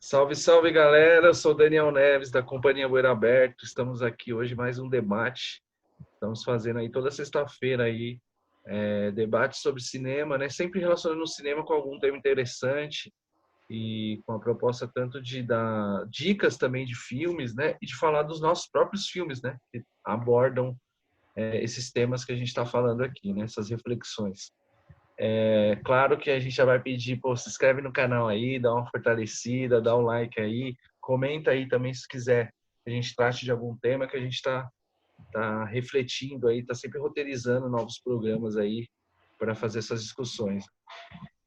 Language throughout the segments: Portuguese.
Salve, salve galera, eu sou Daniel Neves da Companhia Boeira Aberto. Estamos aqui hoje mais um debate. Estamos fazendo aí toda sexta-feira aí debate sobre cinema, né? Sempre relacionando o cinema com algum tema interessante e com a proposta tanto de dar dicas também de filmes, né? E de falar dos nossos próprios filmes, né? Que abordam esses temas que a gente está falando aqui, né? Essas reflexões. É claro que a gente já vai pedir, pô, se inscreve no canal aí, dá uma fortalecida, dá um like aí, comenta aí também se quiser que a gente trate de algum tema que a gente tá refletindo aí, tá sempre roteirizando novos programas aí para fazer essas discussões.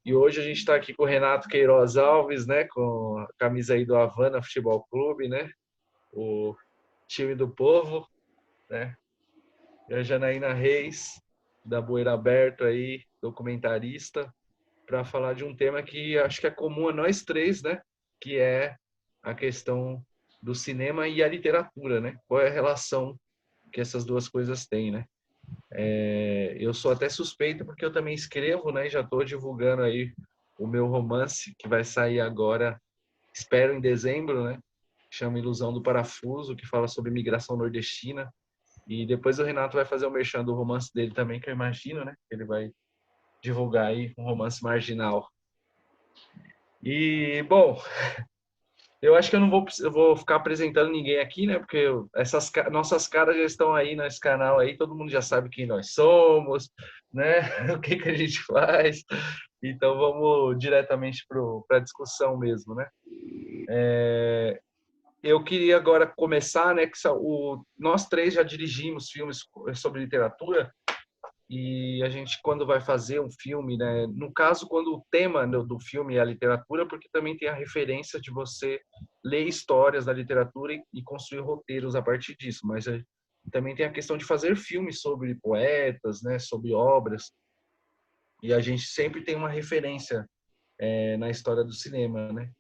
E hoje a gente está aqui com o Renato Queiroz Alves, né, com a camisa aí do Havana Futebol Clube, né, o time do povo, né, e a Janaína Reis, da Boeira Aberto aí, documentarista, para falar de um tema que acho que é comum a nós três, né? Que é a questão do cinema e a literatura, né? Qual é a relação que essas duas coisas têm, né? Eu sou até suspeito porque eu também escrevo, né? Já estou divulgando aí o meu romance que vai sair agora, espero em dezembro, né? Chama Ilusão do Parafuso, que fala sobre migração nordestina. E depois o Renato vai fazer o merchan do romance dele também, que eu imagino, né? Ele vai divulgar aí um romance marginal. E, bom, eu acho que eu vou ficar apresentando ninguém aqui, né? Porque essas nossas caras já estão aí nesse canal aí, todo mundo já sabe quem nós somos, né? O que que a gente faz. Então vamos diretamente para a discussão mesmo, né? Eu queria agora começar, né? Que nós três já dirigimos filmes sobre literatura. E a gente, quando vai fazer um filme, né? No caso, quando o tema do filme é a literatura, porque também tem a referência de você ler histórias da literatura e construir roteiros a partir disso. Mas também tem a questão de fazer filmes sobre poetas, né? Sobre obras. E a gente sempre tem uma referência na história do cinema, né?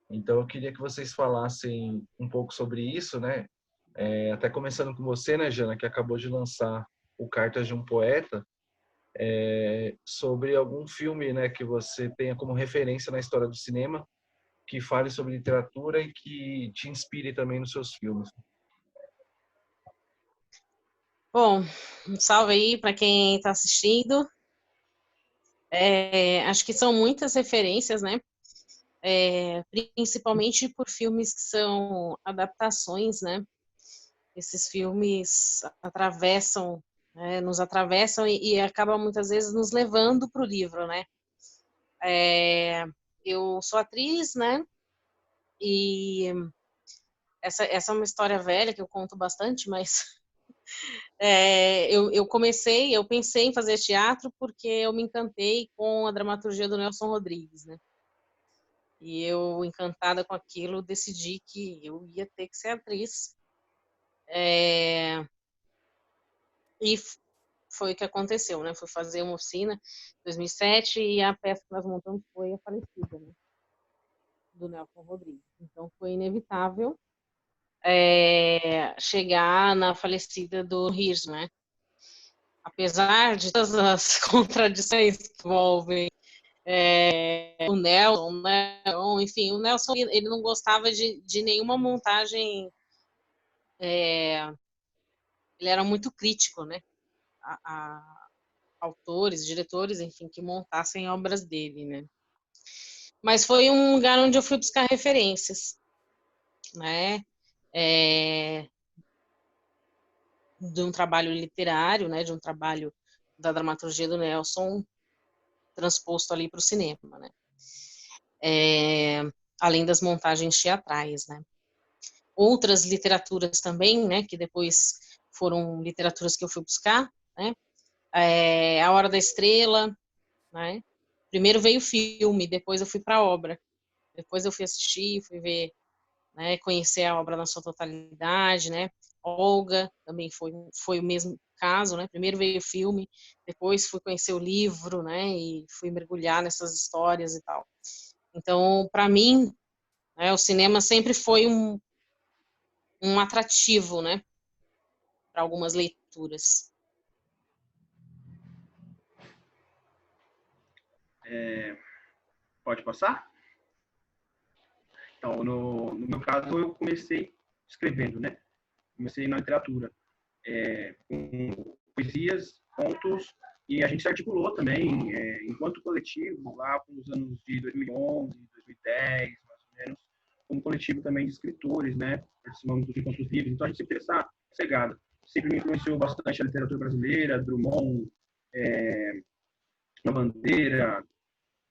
Então, eu queria que vocês falassem um pouco sobre isso, né? Até começando com você, né, Jana, que acabou de lançar o Cartas de um Poeta, sobre algum filme, né, que você tenha como referência na história do cinema, que fale sobre literatura e que te inspire também nos seus filmes. Bom, um salve aí para quem está assistindo. Acho que são muitas referências, né? Principalmente por filmes que são adaptações, né? Esses filmes atravessam, nos atravessam e acabam muitas vezes nos levando para o livro, né? Eu sou atriz, né? E essa é uma história velha que eu conto bastante, mas eu pensei em fazer teatro porque eu me encantei com a dramaturgia do Nelson Rodrigues, né? E eu, encantada com aquilo, decidi que eu ia ter que ser atriz. E foi o que aconteceu, né? Fui fazer uma oficina em 2007 e a peça que nós montamos foi A Falecida, né? Do Nelson Rodrigues. Então foi inevitável chegar na Falecida do Riso, né? Apesar de todas as contradições que envolvem o Nelson, né? Enfim, o Nelson ele não gostava de nenhuma montagem, ele era muito crítico, né? A autores, diretores, enfim, que montassem obras dele, né? Mas foi um lugar onde eu fui buscar referências, né? De um trabalho literário, né? De um trabalho da dramaturgia do Nelson transposto ali para o cinema, né? Além das montagens teatrais, né? Outras literaturas também, né? Que depois foram literaturas que eu fui buscar, né? A Hora da Estrela, né? Primeiro veio o filme, depois eu fui para a obra. Depois eu fui assistir, fui ver, né, conhecer a obra na sua totalidade, né? Olga também foi o mesmo caso, né? Primeiro veio o filme, depois fui conhecer o livro, né? E fui mergulhar nessas histórias e tal. Então, para mim, né, o cinema sempre foi um atrativo, né? Para algumas leituras. Pode passar? Então, no meu caso, eu comecei escrevendo, né? Comecei na literatura, com poesias, contos, e a gente se articulou também, enquanto coletivo, lá nos anos de 2011, 2010, mais ou menos, como coletivo também de escritores, né? Participamos dos encontros livres, então a gente sempre teve essa pegada. Sempre me influenciou bastante a literatura brasileira, Drummond, a Bandeira,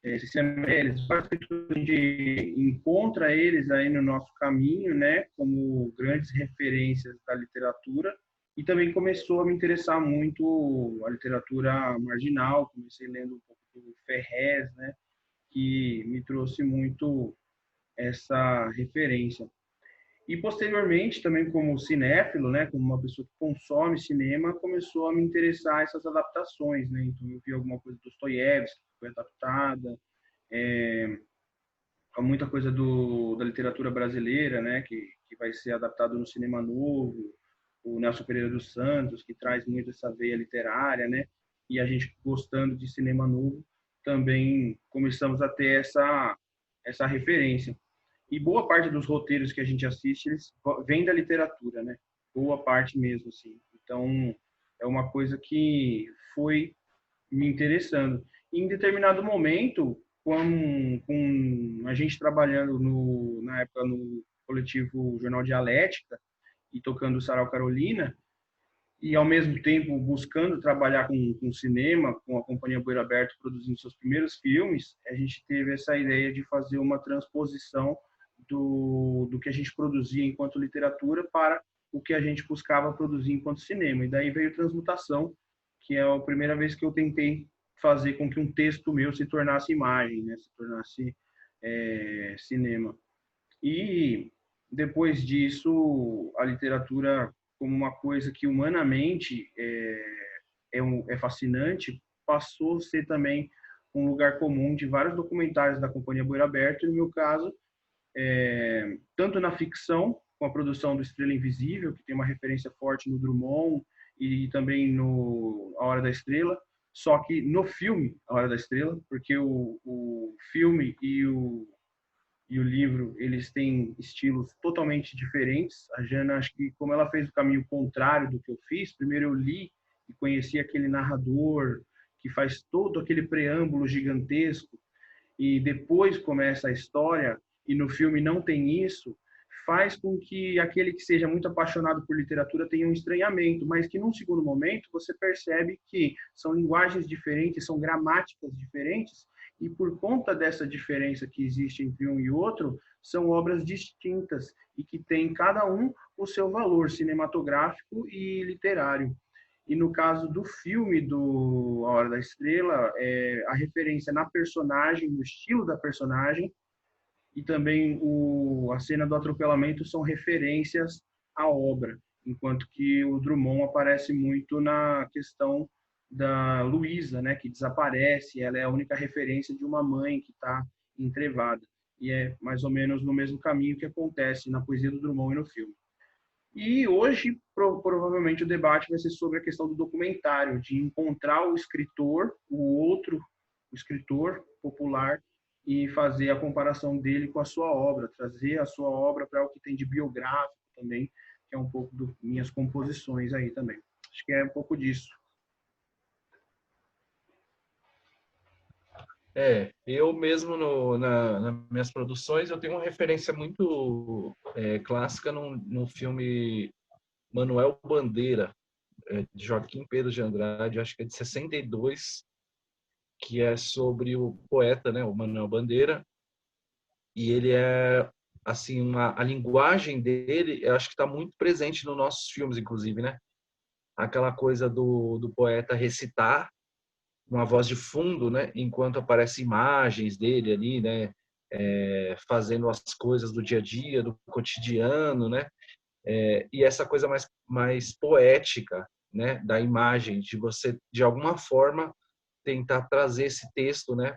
Cecília Meirelles, vários escritores que a gente encontra eles aí no nosso caminho, né, como grandes referências da literatura, e também começou a me interessar muito a literatura marginal, comecei lendo um pouco do Ferrez, né, que me trouxe muito essa referência. E posteriormente, também como cinéfilo, né, como uma pessoa que consome cinema, começou a me interessar essas adaptações, né? Então eu vi alguma coisa do Dostoiévski que foi adaptada, muita coisa da literatura brasileira, né, que vai ser adaptado no cinema novo, o Nelson Pereira dos Santos, que traz muito essa veia literária, né? E a gente gostando de cinema novo, também começamos a ter essa referência. E boa parte dos roteiros que a gente assiste, eles vêm da literatura, né? Boa parte mesmo, assim. Então, é uma coisa que foi me interessando. E em determinado momento, com a gente trabalhando na época no coletivo Jornal Dialética e tocando Sarau Carolina, e ao mesmo tempo buscando trabalhar com cinema, com a Companhia Bueiro Aberto produzindo seus primeiros filmes, a gente teve essa ideia de fazer uma transposição do que a gente produzia enquanto literatura para o que a gente buscava produzir enquanto cinema. E daí veio Transmutação, que é a primeira vez que eu tentei fazer com que um texto meu se tornasse imagem, né? Se tornasse cinema. E depois disso, a literatura como uma coisa que humanamente é fascinante, passou a ser também um lugar comum de vários documentários da Companhia Bueiro Aberto, e no meu caso, tanto na ficção, com a produção do Estrela Invisível, que tem uma referência forte no Drummond e também no A Hora da Estrela, só que no filme A Hora da Estrela, porque o filme e o livro, eles têm estilos totalmente diferentes. A Jana, acho que como ela fez o caminho contrário do que eu fiz, primeiro eu li e conheci aquele narrador que faz todo aquele preâmbulo gigantesco e depois começa a história, e no filme não tem isso, faz com que aquele que seja muito apaixonado por literatura tenha um estranhamento, mas que num segundo momento você percebe que são linguagens diferentes, são gramáticas diferentes, e por conta dessa diferença que existe entre um e outro, são obras distintas e que têm cada um o seu valor cinematográfico e literário. E no caso do filme do A Hora da Estrela, a referência na personagem, no estilo da personagem, e também a cena do atropelamento são referências à obra, enquanto que o Drummond aparece muito na questão da Luísa, né, que desaparece, ela é a única referência de uma mãe que está entrevada. E é mais ou menos no mesmo caminho que acontece na poesia do Drummond e no filme. E hoje, provavelmente, o debate vai ser sobre a questão do documentário, de encontrar o escritor, o escritor popular, e fazer a comparação dele com a sua obra, trazer a sua obra para o que tem de biográfico também, que é um pouco das minhas composições aí também. Acho que é um pouco disso. Eu mesmo nas minhas produções eu tenho uma referência muito clássica no filme Manuel Bandeira, de Joaquim Pedro de Andrade, acho que é de 62, que é sobre o poeta, né, o Manuel Bandeira, e ele é assim a linguagem dele, eu acho que está muito presente nos nossos filmes, inclusive, né? Aquela coisa do poeta recitar uma voz de fundo, né? Enquanto aparecem imagens dele ali, né? Fazendo as coisas do dia a dia, do cotidiano, né? E essa coisa mais poética, né? Da imagem, de você, de alguma forma, tentar trazer esse texto, né?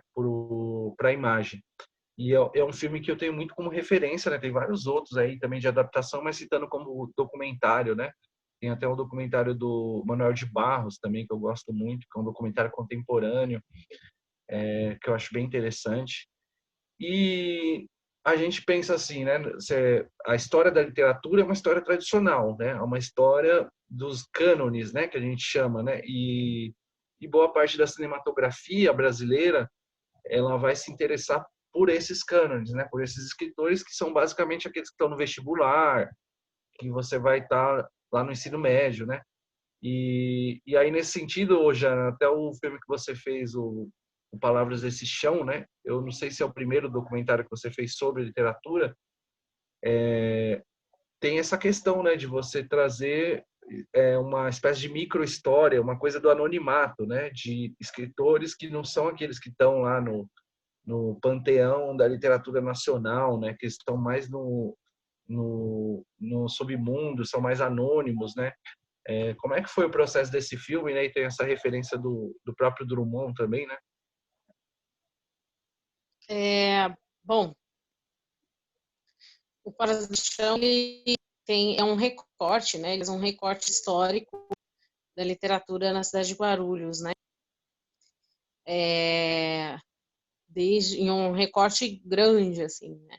Para a imagem. E é um filme que eu tenho muito como referência, né? Tem vários outros aí também de adaptação, mas citando como documentário, né? Tem até um documentário do Manuel de Barros também, que eu gosto muito, que é um documentário contemporâneo, que eu acho bem interessante. E a gente pensa assim, né? A história da literatura é uma história tradicional, né? É uma história dos cânones, né? Que a gente chama, né? E boa parte da cinematografia brasileira, ela vai se interessar por esses cânones, né? Por esses escritores que são basicamente aqueles que estão no vestibular, que você vai estar lá no ensino médio, né? E aí, nesse sentido, hoje, até o filme que você fez, o Palavras desse Chão, né? Eu não sei se é o primeiro documentário que você fez sobre literatura, tem essa questão, né, de você trazer uma espécie de micro-história, uma coisa do anonimato, né, de escritores que não são aqueles que estão lá no panteão da literatura nacional, né, que estão mais no submundo, são mais anônimos, né? Como é que foi o processo desse filme, né? E tem essa referência do próprio Drummond também, né? Bom, o Paixão, ele é um recorte, né? Ele é um recorte histórico da literatura na cidade de Guarulhos, né? Em um recorte grande, assim, né?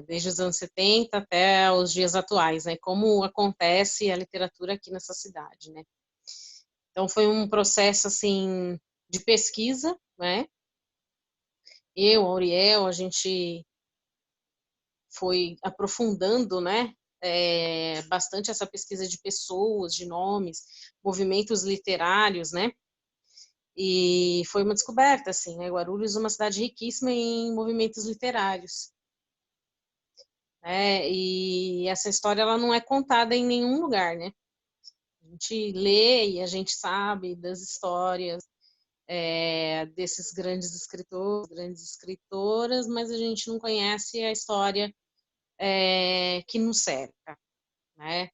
Desde os anos 70 até os dias atuais, né? Como acontece a literatura aqui nessa cidade, né? Então foi um processo assim de pesquisa, né? Eu, Auriel, a gente foi aprofundando, né? Bastante essa pesquisa de pessoas, de nomes, movimentos literários, né? E foi uma descoberta, assim, né? Guarulhos é uma cidade riquíssima em movimentos literários, né? E essa história ela não é contada em nenhum lugar, né? A gente lê e a gente sabe das histórias desses grandes escritores, grandes escritoras, mas a gente não conhece a história que nos cerca, né?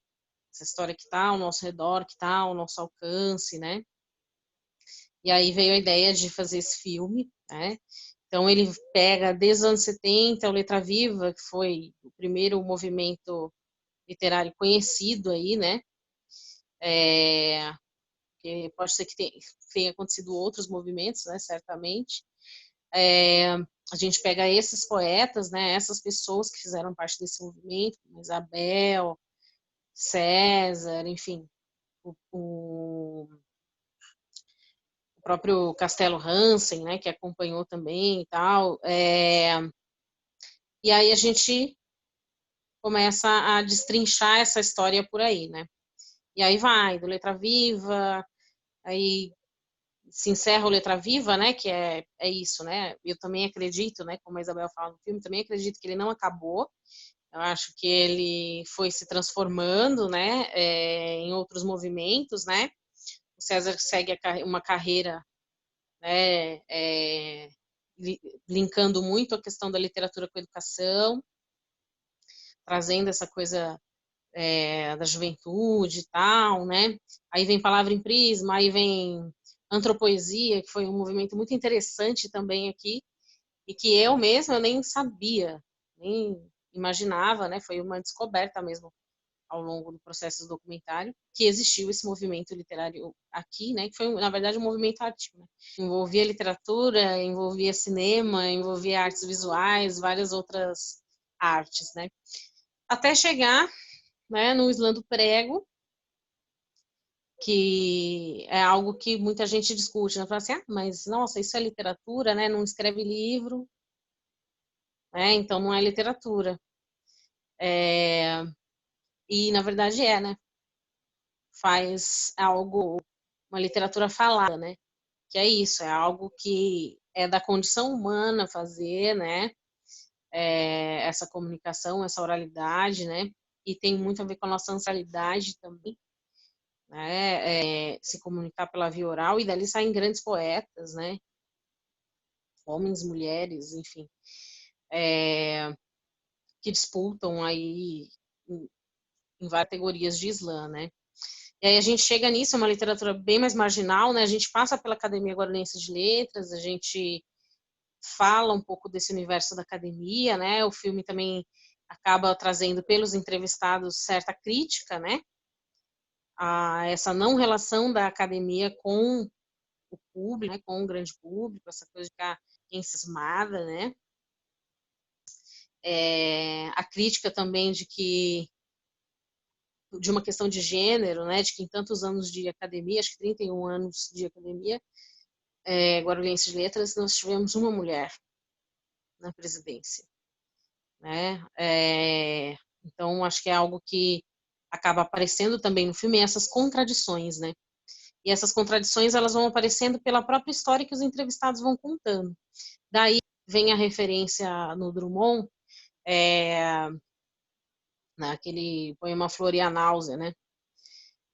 Essa história que está ao nosso redor, que está ao nosso alcance, né? E aí veio a ideia de fazer esse filme, né? Então ele pega desde os anos 70 o Letra Viva, que foi o primeiro movimento literário conhecido aí, né? Que pode ser que tenha acontecido outros movimentos, né? Certamente. A gente pega esses poetas, né? Essas pessoas que fizeram parte desse movimento, como Isabel, César, enfim, o próprio Castelo Hansen, né, que acompanhou também e tal. E aí a gente começa a destrinchar essa história por aí, né? E aí vai, do Letra Viva, aí se encerra o Letra Viva, né, que é isso, né? Eu também acredito, né, como a Isabel fala no filme, também acredito que ele não acabou. Eu acho que ele foi se transformando, né, em outros movimentos, né? O César segue uma carreira, né, linkando muito a questão da literatura com a educação, trazendo essa coisa da juventude e tal, né? Aí vem Palavra em Prisma, aí vem Antropoesia, que foi um movimento muito interessante também aqui, e que eu mesma nem sabia, nem imaginava, né? Foi uma descoberta mesmo ao longo do processo do documentário, que existiu esse movimento literário aqui, né, que foi, na verdade, um movimento artístico, né? Envolvia literatura, envolvia cinema, envolvia artes visuais, várias outras artes, né? Até chegar, né, no Islã do Prego, que é algo que muita gente discute, né? Fala assim, mas, nossa, isso é literatura, né? Não escreve livro, né? Então não é literatura. E, na verdade, né? Faz algo, uma literatura falada, né? Que é isso, é algo que é da condição humana fazer, né? Essa comunicação, essa oralidade, né? E tem muito a ver com a nossa ancestralidade também, né? Se comunicar pela via oral, e dali saem grandes poetas, né? Homens, mulheres, enfim, que disputam aí em várias categorias de Islã, né? E aí a gente chega nisso, é uma literatura bem mais marginal, né? A gente passa pela Academia Guarulhense de Letras, a gente fala um pouco desse universo da academia, né? O filme também acaba trazendo pelos entrevistados certa crítica, né? A essa não relação da academia com o público, né? Com o grande público, essa coisa de ficar encismada, né? A crítica também de uma questão de gênero, né, de que em tantos anos de academia, acho que 31 anos de academia, Guarulhense de Letras, nós tivemos uma mulher na presidência, né? Então, acho que é algo que acaba aparecendo também no filme, essas contradições, né? E essas contradições, elas vão aparecendo pela própria história que os entrevistados vão contando. Daí vem a referência no Drummond, naquele poema Flor e a Náusea, né?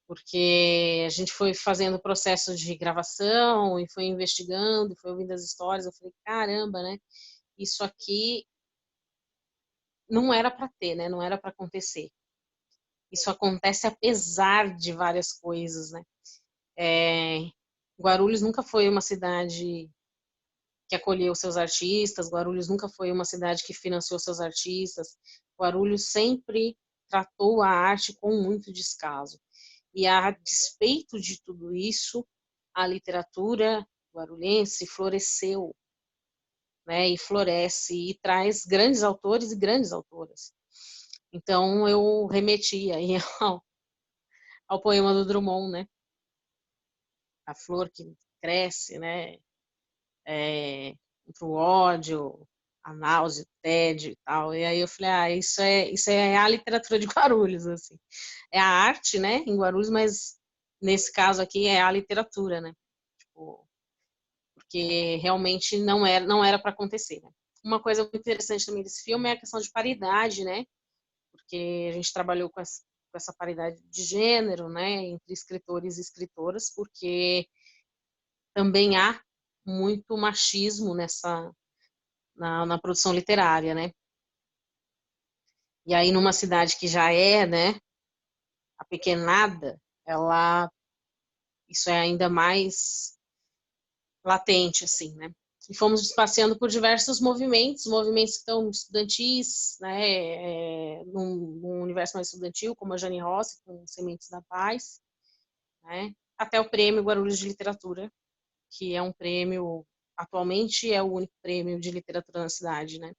Porque a gente foi fazendo o processo de gravação e foi investigando, e foi ouvindo as histórias, eu falei, caramba, né? Isso aqui não era para ter, né? Não era para acontecer. Isso acontece apesar de várias coisas, né? Guarulhos nunca foi uma cidade que acolheu seus artistas, Guarulhos nunca foi uma cidade que financiou seus artistas, Guarulhos sempre tratou a arte com muito descaso. E a despeito de tudo isso, a literatura guarulhense floresceu, né? E floresce e traz grandes autores e grandes autoras. Então eu remeti aí ao poema do Drummond, né? A flor que cresce, né? Pro ódio, a náusea, o tédio e tal. E aí eu falei, isso é a literatura de Guarulhos, assim. É a arte, né, em Guarulhos, mas nesse caso aqui é a literatura, né? Tipo, porque realmente não era para acontecer, né? Uma coisa muito interessante também desse filme é a questão de paridade, né? Porque a gente trabalhou com essa paridade de gênero, né, entre escritores e escritoras, porque também há muito machismo na produção literária, né? E aí numa cidade que já né, apequenada, isso é ainda mais latente, assim, né? E fomos passeando por diversos movimentos que estão estudantis, né, num universo mais estudantil, como a Jane Rossi, com Sementes da Paz, né, até o Prêmio Guarulhos de Literatura, que é um prêmio, atualmente é o único prêmio de literatura na cidade, né.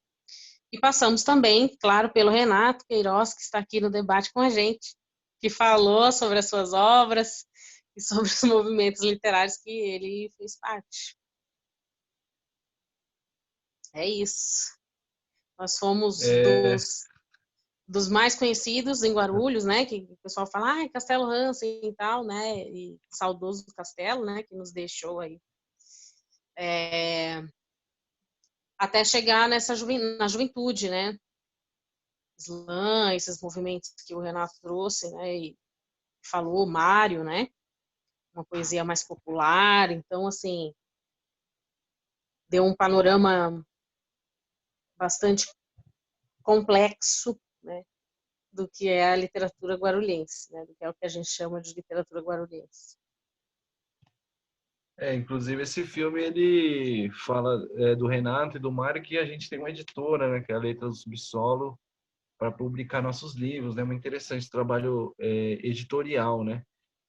E passamos também, claro, pelo Renato Queiroz, que está aqui no debate com a gente, que falou sobre as suas obras e sobre os movimentos literários que ele fez parte. É isso. Nós fomos dos mais conhecidos em Guarulhos, né? Que o pessoal fala, Castelo Hansen e tal, né? E saudoso Castelo, né? Que nos deixou aí. Até chegar na juventude, né? Slam, esses movimentos que o Renato trouxe, né? E falou, Mário, né? Uma poesia mais popular. Então, assim, deu um panorama bastante complexo, né? Do que é a literatura guarulhense, né? Do que é o que a gente chama de literatura guarulhense. Inclusive esse filme ele fala do Renato e do Mário, que a gente tem uma editora, né, que é a Letras do Subsolo, para publicar nossos livros, né? Muito interessante esse trabalho editorial, né?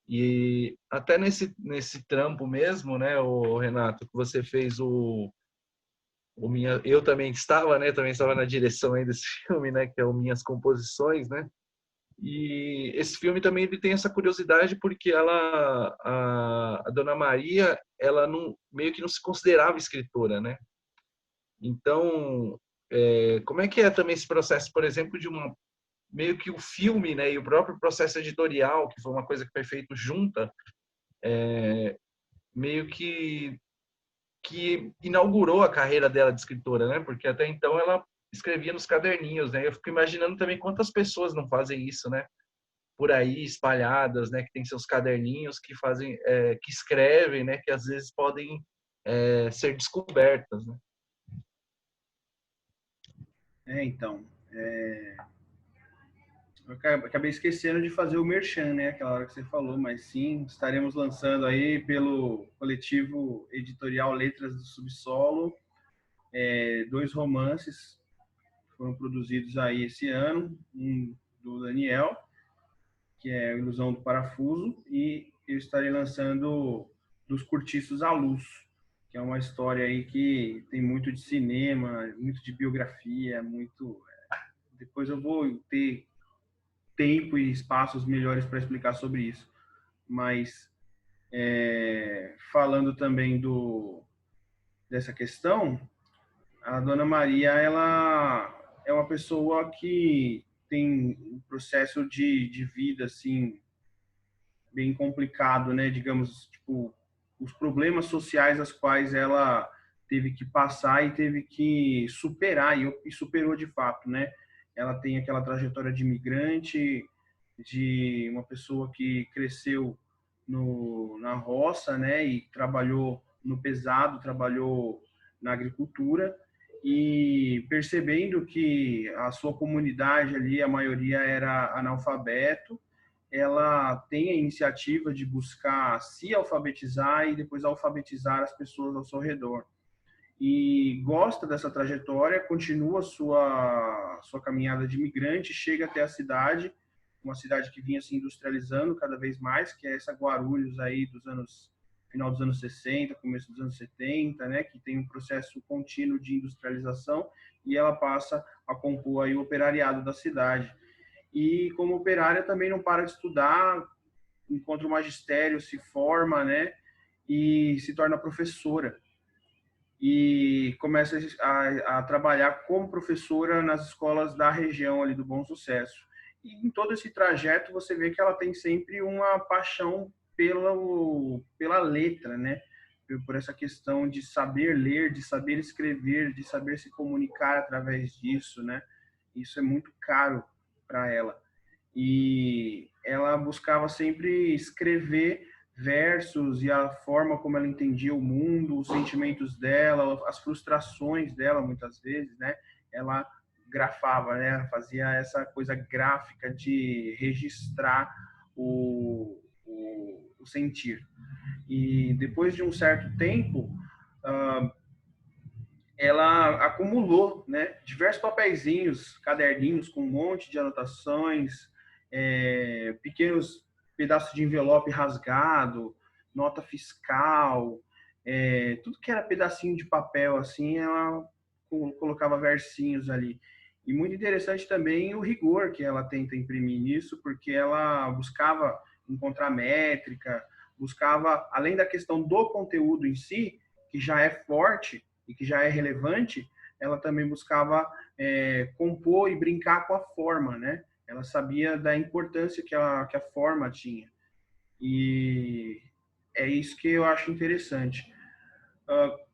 E até nesse trampo mesmo, né, o Renato, que você fez eu também estava, né, também estava na direção aí desse filme, né, que é o Minhas Composições, né? E esse filme também ele tem essa curiosidade porque a Dona Maria, ela não, meio que não se considerava escritora, né? Então, como é que é também esse processo, por exemplo, meio que o filme, né, e o próprio processo editorial, que foi uma coisa que foi feito junta, meio que inaugurou a carreira dela de escritora, né? Porque até então ela escrevia nos caderninhos, né? Eu fico imaginando também quantas pessoas não fazem isso, né? Por aí espalhadas, né? Que tem seus caderninhos que fazem, que escrevem, né? Que às vezes podem ser descobertas, né? Então, eu acabei esquecendo de fazer o merchan, né? Aquela hora que você falou, mas sim, estaremos lançando aí pelo coletivo editorial Letras do Subsolo 2 romances que foram produzidos aí esse ano, um do Daniel, que é Ilusão do Parafuso, e eu estarei lançando Dos Cortiços à Luz, que é uma história aí que tem muito de cinema, muito de biografia, muito depois eu vou ter tempo e espaços melhores para explicar sobre isso. Mas falando também dessa questão, a Dona Maria, ela é uma pessoa que tem um processo de vida, assim, bem complicado, né? Digamos, tipo, os problemas sociais aos quais ela teve que passar e teve que superar, e superou de fato, né? Ela tem aquela trajetória de imigrante, de uma pessoa que cresceu na roça, né? E trabalhou no pesado, trabalhou na agricultura, e percebendo que a sua comunidade ali, a maioria era analfabeto, ela tem a iniciativa de buscar se alfabetizar e depois alfabetizar as pessoas ao seu redor. E gosta dessa trajetória, continua sua caminhada de imigrante, chega até a cidade, uma cidade que vinha se industrializando cada vez mais, que é essa Guarulhos aí final dos anos 60, começo dos anos 70, né, que tem um processo contínuo de industrialização, e ela passa a compor aí o operariado da cidade. E como operária também não para de estudar, encontra o magistério, se forma, né, e se torna professora. E começa a trabalhar como professora nas escolas da região ali do Bom Sucesso. E em todo esse trajeto você vê que ela tem sempre uma paixão pela letra, né? Por essa questão de saber ler, de saber escrever, de saber se comunicar através disso, né? Isso é muito caro para ela. E ela buscava sempre escrever versos e a forma como ela entendia o mundo, os sentimentos dela, as frustrações dela, muitas vezes, né? Ela grafava, né? Fazia essa coisa gráfica de registrar o sentir. E depois de um certo tempo, ela acumulou, né, diversos papeizinhos, caderninhos com um monte de anotações, pequenos pedaços de envelope rasgado, nota fiscal, tudo que era pedacinho de papel, assim, ela colocava versinhos ali. E muito interessante também o rigor que ela tenta imprimir nisso, porque ela buscava encontrar métrica, buscava, além da questão do conteúdo em si, que já é forte e que já é relevante, ela também buscava compor e brincar com a forma, né? Ela sabia da importância que a forma tinha. E é isso que eu acho interessante.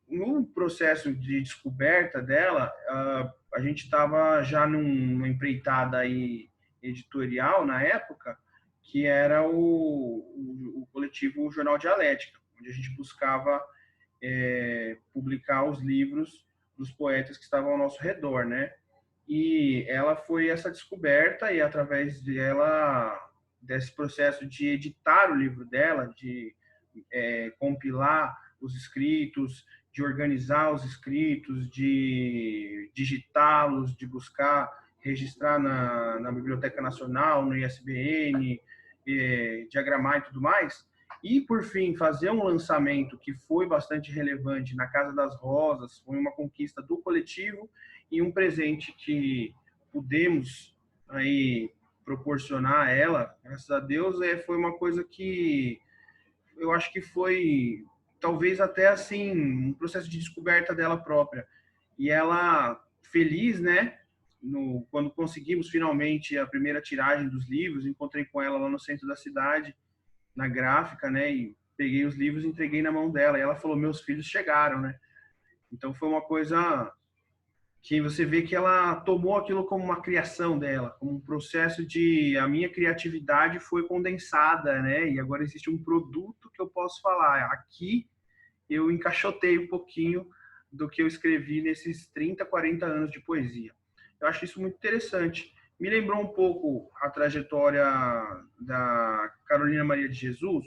No processo de descoberta dela, a gente estava já numa empreitada aí editorial na época, que era o coletivo Jornal Dialética, onde a gente buscava publicar os livros dos poetas que estavam ao nosso redor, né? E ela foi essa descoberta, e através desse processo de editar o livro dela, de compilar os escritos, de organizar os escritos, de digitá-los, de registrar na Biblioteca Nacional, no ISBN, diagramar e tudo mais. E, por fim, fazer um lançamento que foi bastante relevante na Casa das Rosas, foi uma conquista do coletivo e um presente que pudemos aí proporcionar a ela, graças a Deus, foi uma coisa que eu acho que foi talvez até assim um processo de descoberta dela própria. E ela feliz, né, quando conseguimos finalmente a primeira tiragem dos livros, encontrei com ela lá no centro da cidade, na gráfica, né, e peguei os livros e entreguei na mão dela, e ela falou: meus filhos chegaram, né? Então foi uma coisa que você vê que ela tomou aquilo como uma criação dela, como um processo de a minha criatividade foi condensada, né? E agora existe um produto que eu posso falar. Aqui eu encaixotei um pouquinho do que eu escrevi nesses 30, 40 anos de poesia. Eu acho isso muito interessante. Me lembrou um pouco a trajetória da Carolina Maria de Jesus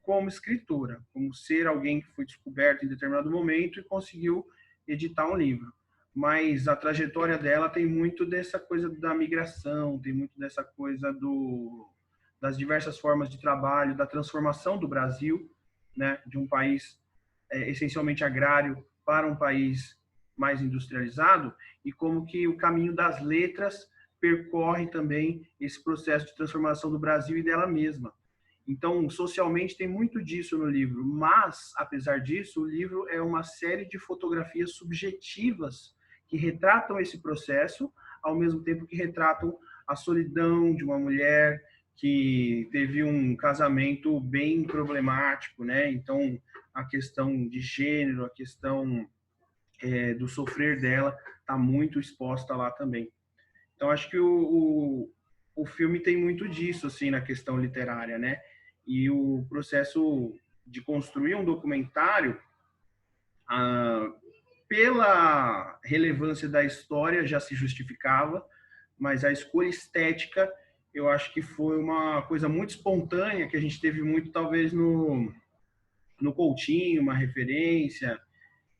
como escritora, como ser alguém que foi descoberto em determinado momento e conseguiu editar um livro. Mas a trajetória dela tem muito dessa coisa da migração, tem muito dessa coisa das diversas formas de trabalho, da transformação do Brasil, né, de um país essencialmente agrário para um país mais industrializado, e como que o caminho das letras percorre também esse processo de transformação do Brasil e dela mesma. Então, socialmente tem muito disso no livro, mas, apesar disso, o livro é uma série de fotografias subjetivas que retratam esse processo, ao mesmo tempo que retratam a solidão de uma mulher que teve um casamento bem problemático, né? Então, a questão de gênero, a questão do sofrer dela está muito exposta lá também. Então, acho que o filme tem muito disso, assim, na questão literária, né? E o processo de construir um documentário, ah, pela relevância da história, já se justificava, mas a escolha estética, eu acho que foi uma coisa muito espontânea, que a gente teve muito, talvez, no Coutinho, uma referência,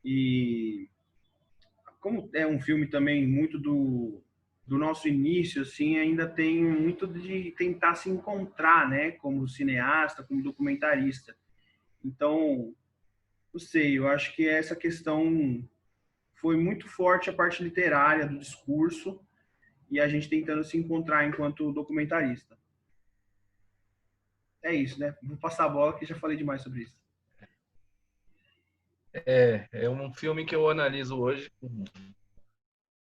e como é um filme também muito do nosso início, assim, ainda tem muito de tentar se encontrar, né, como cineasta, como documentarista. Então, não sei, eu acho que essa questão foi muito forte a parte literária do discurso e a gente tentando se encontrar enquanto documentarista. É isso, né? Vou passar a bola que já falei demais sobre isso. É um filme que eu analiso hoje,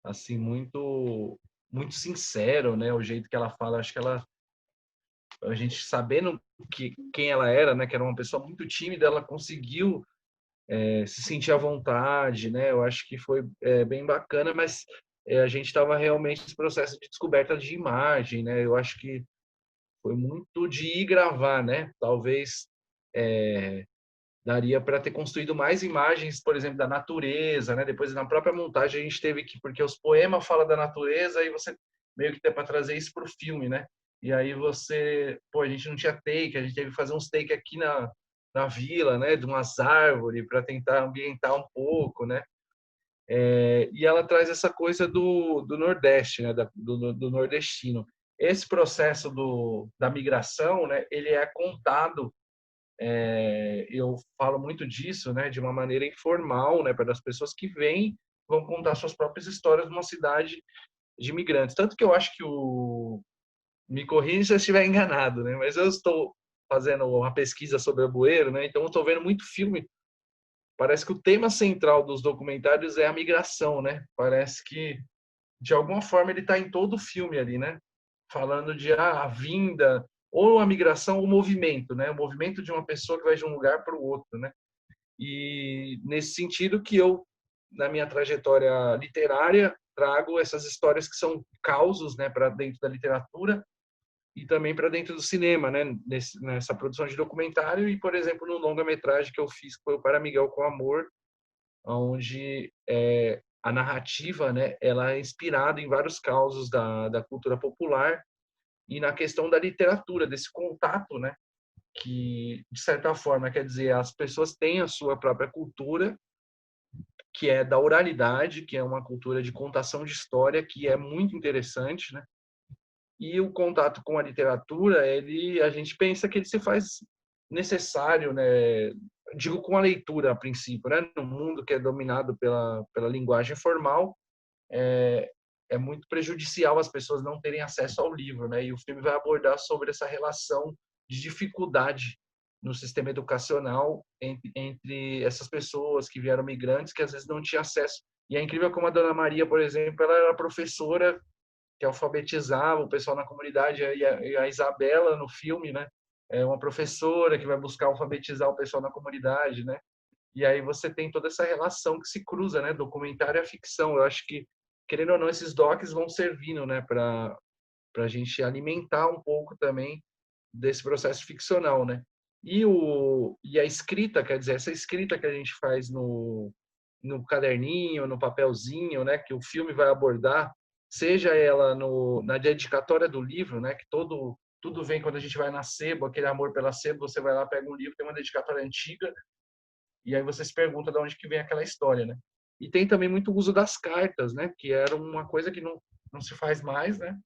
assim, muito sincero, né? O jeito que ela fala, acho que a gente sabendo quem ela era, né? Que era uma pessoa muito tímida, ela conseguiu se sentir à vontade, né? Eu acho que foi bem bacana, mas a gente estava realmente nesse processo de descoberta de imagem, né? Eu acho que foi muito de ir gravar, né? Talvez daria para ter construído mais imagens, por exemplo, da natureza, né? Depois na própria montagem a gente teve que, porque os poemas falam da natureza e você meio que tem para trazer isso para o filme, né? E aí a gente não tinha take, a gente teve que fazer uns take aqui na vila, né? De umas árvores para tentar ambientar um pouco, né? E ela traz essa coisa do Nordeste, né? Do nordestino. Esse processo da migração, né? Ele é contado, eu falo muito disso, né, de uma maneira informal, né, para as pessoas que vão contar suas próprias histórias numa cidade de imigrantes. Tanto que eu acho que me corrija se eu estiver enganado, né, mas eu estou fazendo uma pesquisa sobre a Bueiro, né, então eu estou vendo muito filme. Parece que o tema central dos documentários é a migração, né? Parece que de alguma forma ele está em todo o filme ali, né? Falando de a vinda ou a migração, o movimento, né? O movimento de uma pessoa que vai de um lugar para o outro, né? E nesse sentido que eu, na minha trajetória literária, trago essas histórias que são causos, né, para dentro da literatura e também para dentro do cinema, né? Nessa produção de documentário e, por exemplo, no longa-metragem que eu fiz, que foi o Para Miguel com Amor, onde a narrativa, né, ela é inspirada em vários causos da cultura popular e na questão da literatura, desse contato, né, que, de certa forma, quer dizer, as pessoas têm a sua própria cultura, que é da oralidade, que é uma cultura de contação de história, que é muito interessante, né? E o contato com a literatura, a gente pensa que ele se faz necessário, né? Digo com a leitura a princípio, né? No mundo que é dominado pela linguagem formal, é muito prejudicial as pessoas não terem acesso ao livro, né? E o filme vai abordar sobre essa relação de dificuldade no sistema educacional entre essas pessoas que vieram migrantes, que às vezes não tinham acesso. E é incrível como a Dona Maria, por exemplo, ela era professora que alfabetizava o pessoal na comunidade, e a Isabela no filme, né? É uma professora que vai buscar alfabetizar o pessoal na comunidade, né? E aí você tem toda essa relação que se cruza, né? Documentário e a ficção. Eu acho que, querendo ou não, esses docs vão servindo, né? Para a gente alimentar um pouco também desse processo ficcional, né? E a escrita, quer dizer, essa escrita que a gente faz no caderninho, no papelzinho, né? Que o filme vai abordar, seja ela na dedicatória do livro, né? Que tudo vem quando a gente vai na sebo, aquele amor pela sebo, você vai lá, pega um livro, tem uma dedicatória antiga, e aí você se pergunta de onde que vem aquela história, né? E tem também muito uso das cartas, né? Que era uma coisa que não se faz mais, né?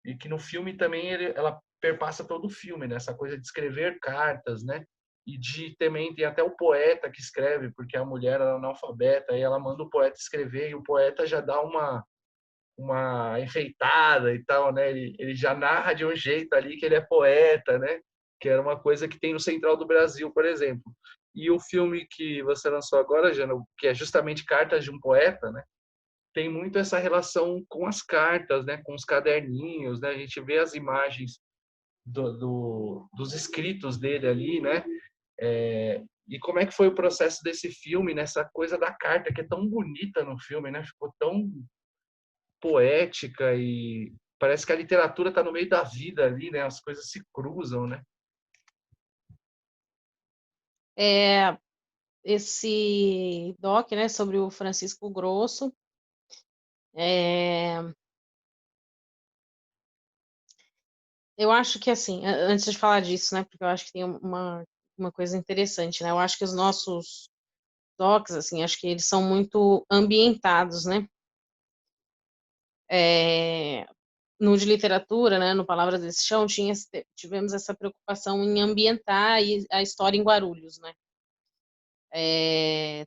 E que no filme também ela perpassa todo o filme, né? Essa coisa de escrever cartas, né? E também tem até o poeta que escreve, porque a mulher era analfabeta, e ela manda o poeta escrever, e o poeta já dá uma enfeitada e tal, né? Ele já narra de um jeito ali que ele é poeta, né? Que era uma coisa que tem no Central do Brasil, por exemplo. E o filme que você lançou agora, Jana, que é justamente Cartas de um Poeta, né? Tem muito essa relação com as cartas, né? Com os caderninhos, né? A gente vê as imagens dos escritos dele ali, né? E como é que foi o processo desse filme, nessa coisa da carta que é tão bonita no filme, né? Ficou tão poética e parece que a literatura está no meio da vida ali, né? As coisas se cruzam, né? É, esse doc, né, sobre o Francisco Grosso, é, eu acho que, assim, antes de falar disso, né, porque eu acho que tem uma coisa interessante, né, eu acho que os nossos docs, assim, acho que eles são muito ambientados, né, é, no de literatura, né, no Palavras desse Chão, tivemos essa preocupação em ambientar a história em Guarulhos, né,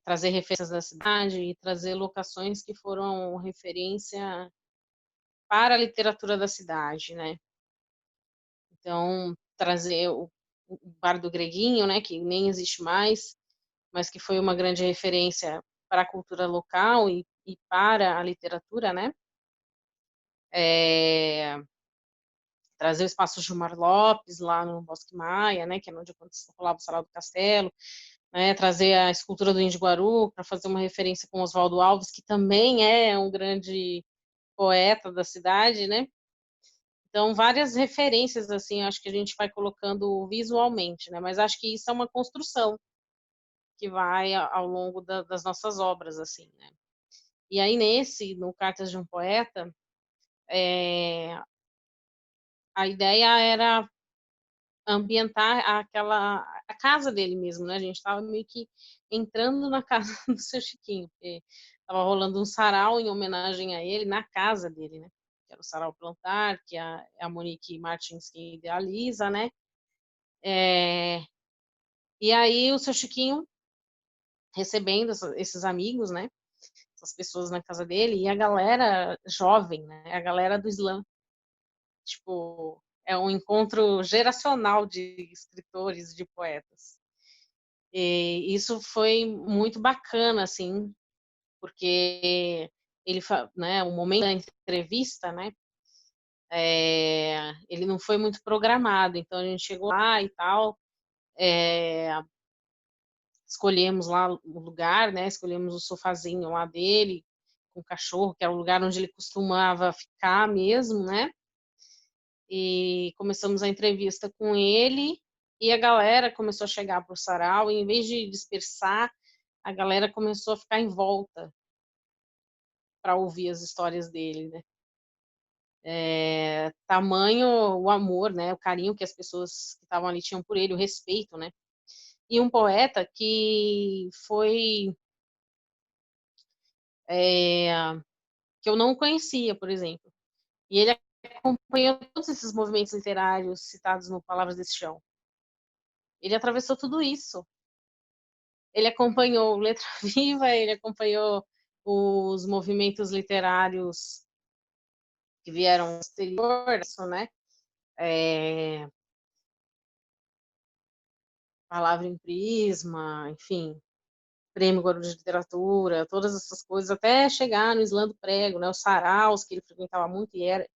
trazer referências da cidade e trazer locações que foram referência para a literatura da cidade, né. Então, trazer o Bar do Greguinho, né, que nem existe mais, mas que foi uma grande referência para a cultura local e para a literatura, né. Eh, Trazer o espaço Gilmar Lopes lá no Bosque Maia, né, que é onde rolava o Sarau do Castelo, né, trazer a escultura do Índio Guaru para fazer uma referência com Oswaldo Alves, que também é um grande poeta da cidade, né. Então, várias referências, assim, acho que a gente vai colocando visualmente, né, mas acho que isso é uma construção que vai ao longo das nossas obras, assim, né. E aí no Cartas de um Poeta, eh, a ideia era ambientar a casa dele mesmo, né, a gente estava meio que entrando na casa do Seu Chiquinho, porque estava rolando um sarau em homenagem a ele na casa dele, né, que era o Sarau Plantar, que é a Monique Martins que idealiza, né. Eh, e aí o Seu Chiquinho recebendo esses amigos, né, essas pessoas na casa dele, e a galera jovem, né, a galera do slam, tipo, é um encontro geracional de escritores, de poetas. E isso foi muito bacana, assim, porque né, o momento da entrevista, né, ele não foi muito programado, então a gente chegou lá e tal, eh, escolhemos lá o lugar, né, escolhemos o sofazinho lá dele, com o cachorro, que era o lugar onde ele costumava ficar mesmo, né, e começamos a entrevista com ele, e a galera começou a chegar para o sarau, e em vez de dispersar, a galera começou a ficar em volta para ouvir as histórias dele, né. Tamanho o amor, né, o carinho que as pessoas que estavam ali tinham por ele, o respeito, né. E um poeta que foi, eh, que eu não conhecia, por exemplo. E ele acompanhou todos esses movimentos literários citados no Palavras desse Chão. Ele atravessou tudo isso. Ele acompanhou Letra Viva, ele acompanhou os movimentos literários que vieram posterior isso, né, eh, Palavra em Prisma, enfim, Prêmio Guarulhos de Literatura, todas essas coisas, até chegar no Slam do Prego, né, os saraus que ele frequentava muito e era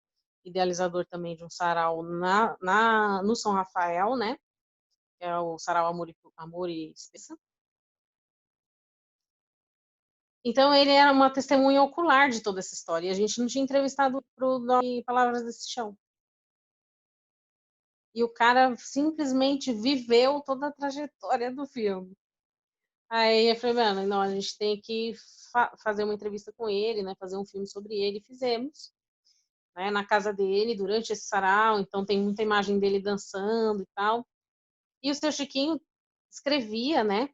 idealizador também de um sarau no São Rafael, né, que é o sarau Amor e Expressa. Então ele era uma testemunha ocular de toda essa história, e a gente não tinha entrevistado para o Doc Palavras desse Chão. E o cara simplesmente viveu toda a trajetória do filme. Aí eu falei: "Mano, não, a gente tem que fazer uma entrevista com ele, né, fazer um filme sobre ele", e fizemos, né, na casa dele, durante esse sarau, então tem muita imagem dele dançando e tal. E o Seu Chiquinho escrevia, né,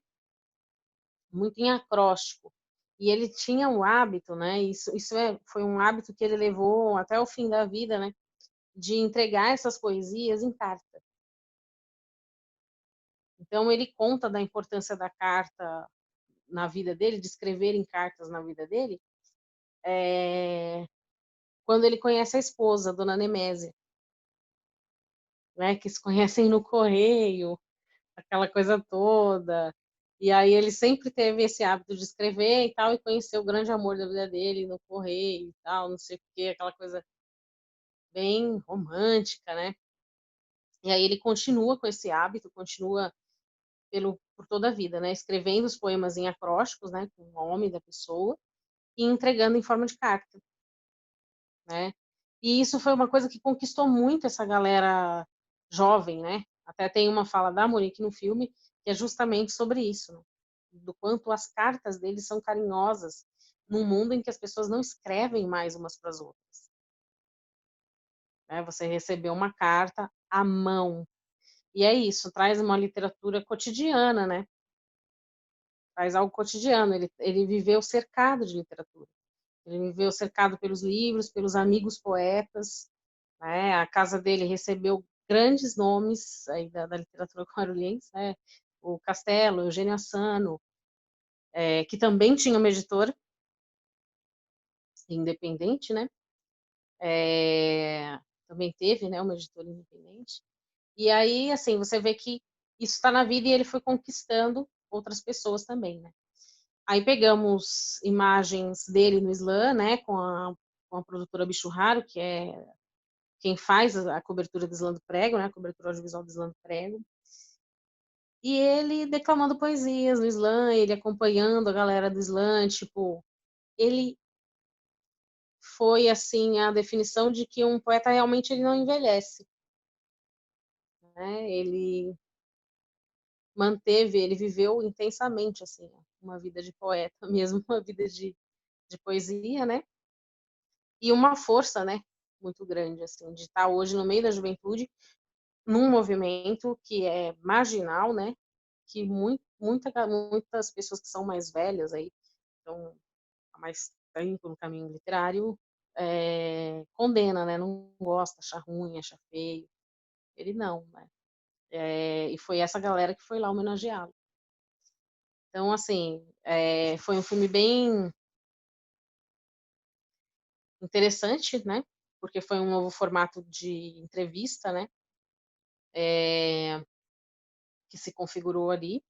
muito em acróstico. E ele tinha o hábito, né, foi um hábito que ele levou até o fim da vida, né, de entregar essas poesias em carta. Então ele conta da importância da carta na vida dele, de escrever em cartas na vida dele, quando ele conhece a esposa, a dona Nemésia, né, que se conhecem no correio, aquela coisa toda. E aí ele sempre teve esse hábito de escrever e tal, e conheceu o grande amor da vida dele no correio e tal, não sei o quê, aquela coisa bem romântica, né? E aí ele continua com esse hábito, continua por toda a vida, né? Escrevendo os poemas em acrósticos, né? Com o nome da pessoa e entregando em forma de carta, né? E isso foi uma coisa que conquistou muito essa galera jovem, né? Até tem uma fala da Monique no filme que é justamente sobre isso, né? Do quanto as cartas dele são carinhosas num mundo em que as pessoas não escrevem mais umas para as outras, né? Você recebeu uma carta à mão. E é isso, traz uma literatura cotidiana, né? Traz algo cotidiano. Ele viveu cercado de literatura. Ele viveu cercado pelos livros, pelos amigos poetas, né? A casa dele recebeu grandes nomes aí da literatura guarulhense, né? O Castelo, Eugênio Assano, que também tinha uma editora independente, né? Também teve, né, uma editora independente. E aí, assim, você vê que isso está na vida e ele foi conquistando outras pessoas também, né? Aí pegamos imagens dele no slam, né, com a produtora Bicho Raro, que é quem faz a cobertura do Slam do Prego, né, a cobertura audiovisual do Slam do Prego. E ele declamando poesias no slam, ele acompanhando a galera do slam, tipo, ele foi, assim, a definição de que um poeta realmente ele não envelhece, né? Ele viveu intensamente, assim, uma vida de poeta mesmo, uma vida de poesia, né? E uma força, né, muito grande, assim, de estar hoje no meio da juventude, num movimento que é marginal, né, que muitas pessoas que são mais velhas aí, estão há mais tempo no caminho literário, condena, né, não gosta, acha ruim, acha feio. Ele não, né? E foi essa galera que foi lá homenageá-lo. Então, assim, foi um filme bem interessante, né? Porque foi um novo formato de entrevista, né? Que se configurou ali.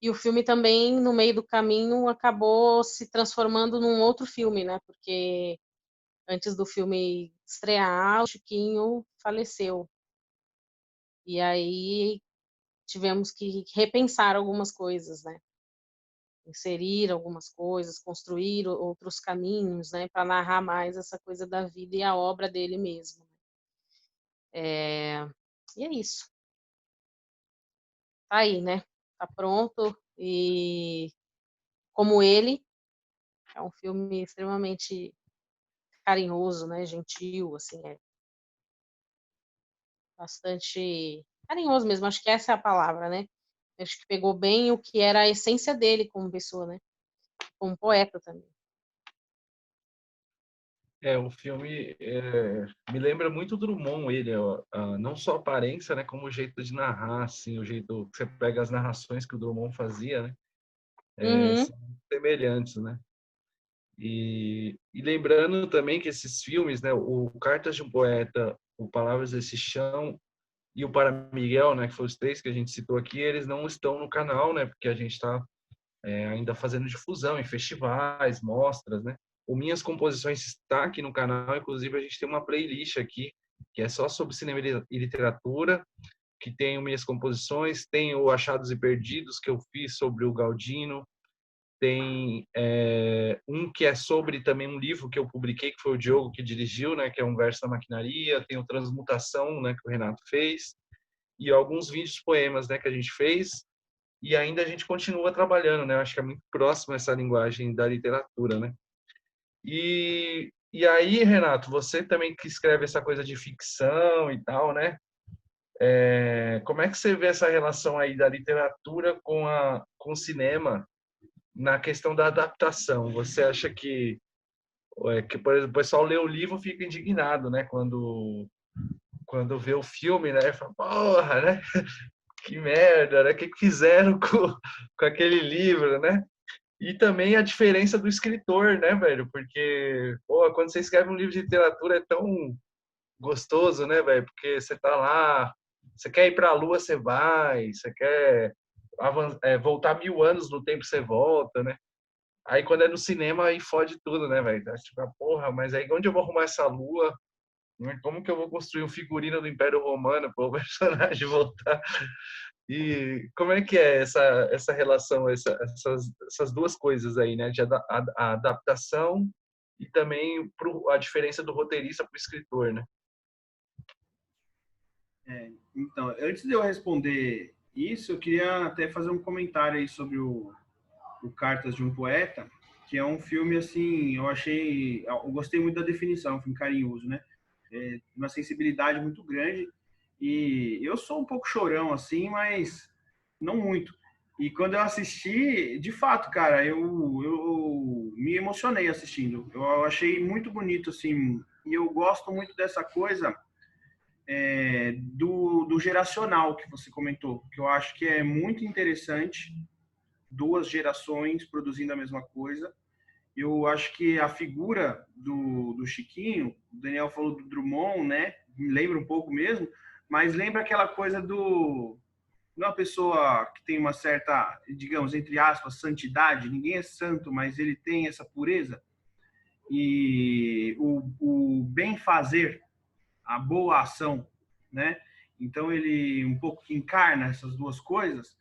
E o filme também, no meio do caminho, acabou se transformando num outro filme, né? Porque antes do filme estrear, o Chiquinho faleceu. E aí tivemos que repensar algumas coisas, né? Inserir algumas coisas, construir outros caminhos, né? Para narrar mais essa coisa da vida e a obra dele mesmo. E é isso. Tá aí, né? Tá pronto. E como ele, é um filme extremamente carinhoso, né? Gentil, assim, bastante carinhoso mesmo. Acho que essa é a palavra, né? Acho que pegou bem o que era a essência dele como pessoa, né? Como poeta também. O filme me lembra muito Drummond, ele, ó, não só a aparência, né, como o jeito de narrar, assim, o jeito que você pega as narrações que o Drummond fazia, né, Uhum. são semelhantes, né. E lembrando também que esses filmes, né, o Cartas de um Poeta, o Palavras desse Chão e o Para Miguel, né, que foram os três que a gente citou aqui, eles não estão no canal, né, porque a gente está ainda fazendo difusão em festivais, mostras, né? O Minhas Composições está aqui no canal, inclusive a gente tem uma playlist aqui que é só sobre cinema e literatura, que tem o Minhas Composições, tem o Achados e Perdidos que eu fiz sobre o Galdino, tem um que é sobre também um livro que eu publiquei, que foi o Diogo que dirigiu, né, que é um verso da maquinaria, tem o Transmutação, né, que o Renato fez, e alguns vídeos poemas, né, que a gente fez, e ainda a gente continua trabalhando, né? Eu acho que é muito próximo essa linguagem da literatura, né? E aí, Renato, você também que escreve essa coisa de ficção e tal, né? Como é que você vê essa relação aí da literatura com o cinema na questão da adaptação? Você acha que por exemplo, o pessoal lê o livro e fica indignado, né? Quando vê o filme, né? Fala, porra, né? Que merda, né? O que fizeram com aquele livro, né? E também a diferença do escritor, né, velho? Porque, pô, quando você escreve um livro de literatura é tão gostoso, né, velho? Porque você tá lá, você quer ir pra Lua, você vai, você quer voltar 1000 anos no tempo, você volta, né? Aí quando é no cinema, aí fode tudo, né, velho? Tipo, porra, mas aí onde eu vou arrumar essa Lua? Como que eu vou construir um figurino do Império Romano para o personagem voltar? E como é que é essa relação, essas duas coisas aí, né? A adaptação e também a diferença do roteirista para o escritor, né? Então, antes de eu responder isso, eu queria até fazer um comentário aí sobre o Cartas de um Poeta, que é um filme, assim, eu gostei muito da definição, um filme carinhoso, né? Uma sensibilidade muito grande, e eu sou um pouco chorão, assim, mas não muito. E quando eu assisti, de fato, cara, eu me emocionei assistindo. Eu achei muito bonito, assim, e eu gosto muito dessa coisa do geracional que você comentou, que eu acho que é muito interessante, duas gerações produzindo a mesma coisa. Eu acho que a figura do Chiquinho, o Daniel falou do Drummond, né? Me lembra um pouco mesmo, mas lembra aquela coisa de uma pessoa que tem uma certa, digamos, entre aspas, santidade. Ninguém é santo, mas ele tem essa pureza. E o bem fazer, a boa ação, né? Então ele um pouco que encarna essas duas coisas.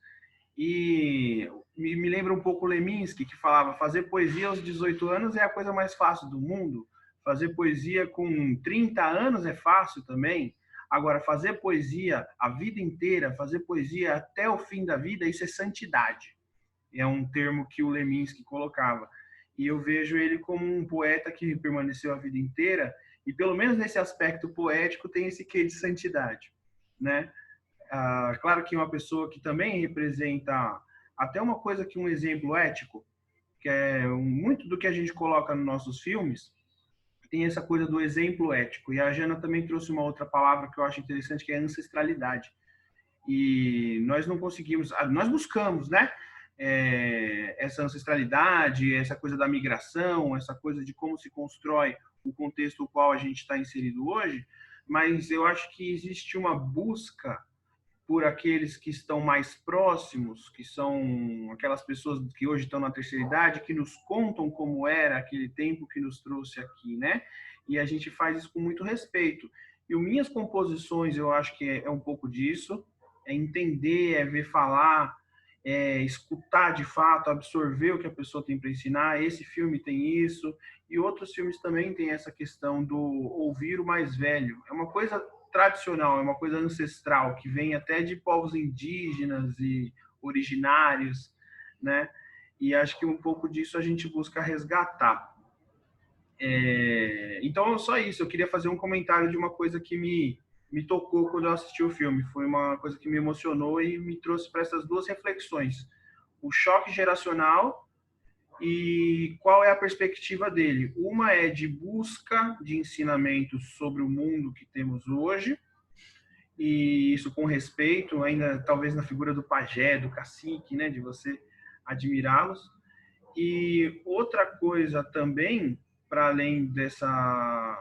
E me lembra um pouco Leminski, que falava: fazer poesia aos 18 anos é a coisa mais fácil do mundo. Fazer poesia com 30 anos é fácil também. Agora, fazer poesia a vida inteira, fazer poesia até o fim da vida, isso é santidade. É um termo que o Leminski colocava. E eu vejo ele como um poeta que permaneceu a vida inteira, e pelo menos nesse aspecto poético tem esse quê de santidade, né? Claro que uma pessoa que também representa até uma coisa que um exemplo ético, que é muito do que a gente coloca nos nossos filmes, tem essa coisa do exemplo ético. E a Jana também trouxe uma outra palavra que eu acho interessante, que é ancestralidade. E nós não conseguimos, nós buscamos, né? Essa ancestralidade, essa coisa da migração, essa coisa de como se constrói o contexto no qual a gente está inserido hoje, mas eu acho que existe uma busca por aqueles que estão mais próximos, que são aquelas pessoas que hoje estão na terceira idade, que nos contam como era aquele tempo que nos trouxe aqui, né? E a gente faz isso com muito respeito. E as minhas composições, eu acho que é um pouco disso, é entender, é ver falar, é escutar de fato, absorver o que a pessoa tem para ensinar. Esse filme tem isso, e outros filmes também têm essa questão do ouvir o mais velho. É uma coisa tradicional, é uma coisa ancestral, que vem até de povos indígenas e originários, né? E acho que um pouco disso a gente busca resgatar. Então, só isso. Eu queria fazer um comentário de uma coisa que me tocou quando eu assisti o filme. Foi uma coisa que me emocionou e me trouxe para essas duas reflexões. O choque geracional e qual é a perspectiva dele. Uma é de busca de ensinamentos sobre o mundo que temos hoje, e isso com respeito, ainda talvez na figura do pajé, do cacique, né, de você admirá-los. E outra coisa também, para além dessa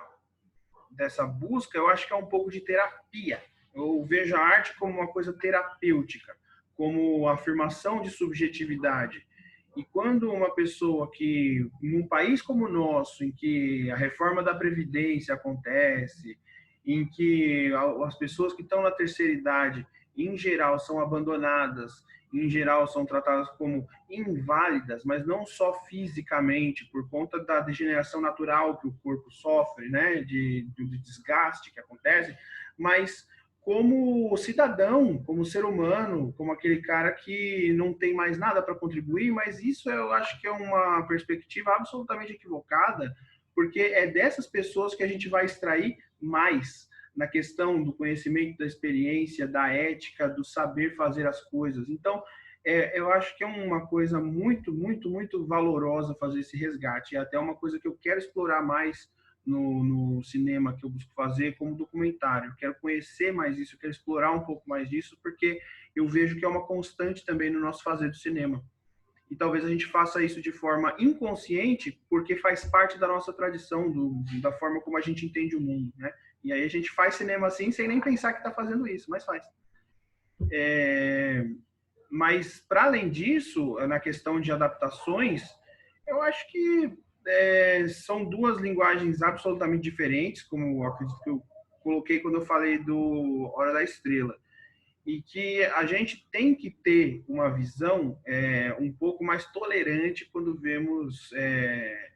busca, eu acho que é um pouco de terapia. Eu vejo a arte como uma coisa terapêutica, como afirmação de subjetividade. E quando uma pessoa que, num país como o nosso, em que a reforma da Previdência acontece, em que as pessoas que estão na terceira idade, em geral, são abandonadas, em geral, são tratadas como inválidas, mas não só fisicamente, por conta da degeneração natural que o corpo sofre, né, de desgaste que acontece, mas como cidadão, como ser humano, como aquele cara que não tem mais nada para contribuir, mas isso eu acho que é uma perspectiva absolutamente equivocada, porque é dessas pessoas que a gente vai extrair mais na questão do conhecimento, da experiência, da ética, do saber fazer as coisas. Então, eu acho que é uma coisa muito, muito, muito valorosa fazer esse resgate. É até uma coisa que eu quero explorar mais no cinema, que eu busco fazer como documentário. Eu quero conhecer mais isso, eu quero explorar um pouco mais disso, porque eu vejo que é uma constante também no nosso fazer do cinema. e talvez a gente faça isso de forma inconsciente, porque faz parte da nossa tradição, da forma como a gente entende o mundo, né? E aí a gente faz cinema assim, sem nem pensar que está fazendo isso, mas faz. Mas, para além disso, na questão de adaptações, eu acho que são duas linguagens absolutamente diferentes, como eu acredito que eu coloquei quando eu falei do Hora da Estrela. E que a gente tem que ter uma visão um pouco mais tolerante quando vemos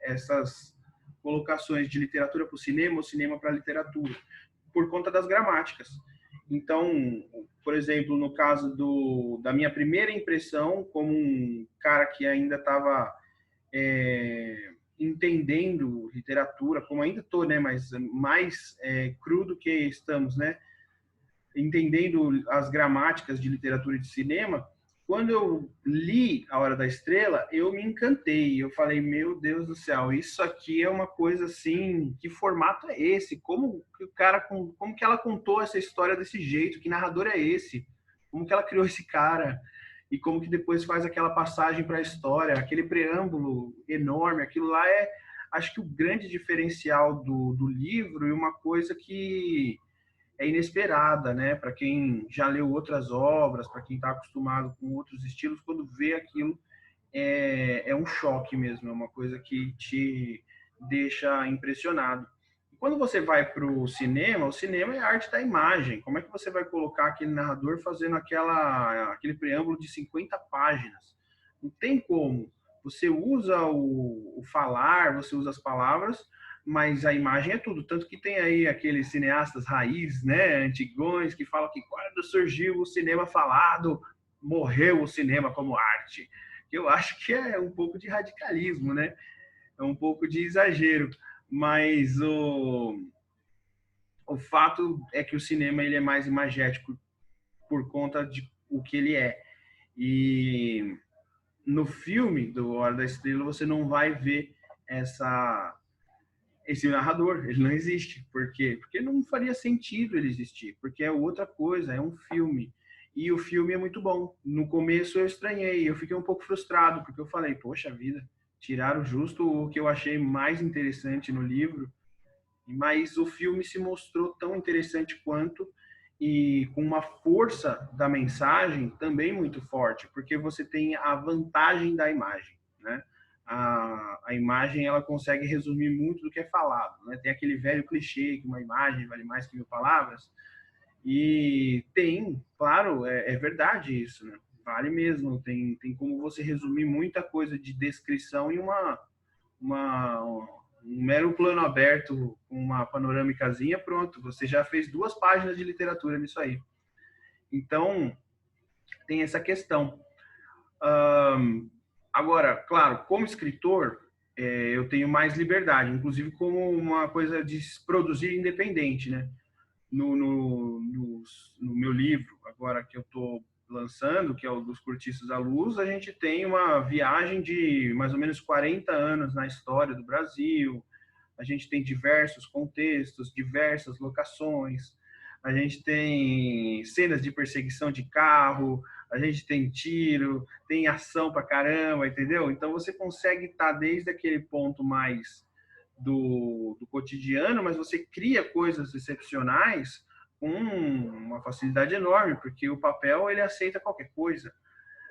essas colocações de literatura para o cinema ou cinema para a literatura, por conta das gramáticas. Então, por exemplo, no caso da minha primeira impressão, como um cara que ainda estava entendendo literatura, como ainda estou, né, mas mais cru do que estamos, né, entendendo as gramáticas de literatura e de cinema, quando eu li A Hora da Estrela, eu me encantei. Eu falei, meu Deus do céu, isso aqui é uma coisa assim, que formato é esse? Como que ela contou essa história desse jeito? Que narrador é esse? Como que ela criou esse cara? E como que depois faz aquela passagem para a história, aquele preâmbulo enorme, aquilo lá acho que o grande diferencial do livro e uma coisa que é inesperada, né? Para quem já leu outras obras, para quem está acostumado com outros estilos, quando vê aquilo é um choque mesmo, é uma coisa que te deixa impressionado. E quando você vai para o cinema é a arte da imagem. Como é que você vai colocar aquele narrador fazendo aquele preâmbulo de 50 páginas? Não tem como. Você usa o falar, você usa as palavras, mas a imagem é tudo. Tanto que tem aí aqueles cineastas raiz, né, antigões, que falam que quando surgiu o cinema falado, morreu o cinema como arte. Eu acho que é um pouco de radicalismo, né? É um pouco de exagero. Mas o fato é que o cinema ele é mais imagético por conta de o que ele é. E no filme do Hora da Estrela você não vai ver esse narrador, ele não existe. Por quê? Porque não faria sentido ele existir, porque é outra coisa, é um filme. E o filme é muito bom. No começo eu estranhei, eu fiquei um pouco frustrado, porque eu falei, poxa vida, tiraram justo o que eu achei mais interessante no livro, mas o filme se mostrou tão interessante quanto, e com uma força da mensagem também muito forte, porque você tem a vantagem da imagem, né? A imagem ela consegue resumir muito do que é falado, né? Tem aquele velho clichê que uma imagem vale mais que 1000 palavras, e tem, claro, é verdade isso, né? Vale mesmo, tem como você resumir muita coisa de descrição em um mero plano aberto com uma panorâmicazinha, pronto, você já fez 2 páginas de literatura nisso aí. Então, tem essa questão. Agora, claro, como escritor, eu tenho mais liberdade, inclusive como uma coisa de produzir independente, né? No meu livro, agora que eu estou lançando, que é o dos Cortiços à Luz, a gente tem uma viagem de mais ou menos 40 anos na história do Brasil, a gente tem diversos contextos, diversas locações, a gente tem cenas de perseguição de carro, a gente tem tiro, tem ação pra caramba, entendeu? Então você consegue estar desde aquele ponto mais do cotidiano, mas você cria coisas excepcionais com uma facilidade enorme, porque o papel ele aceita qualquer coisa.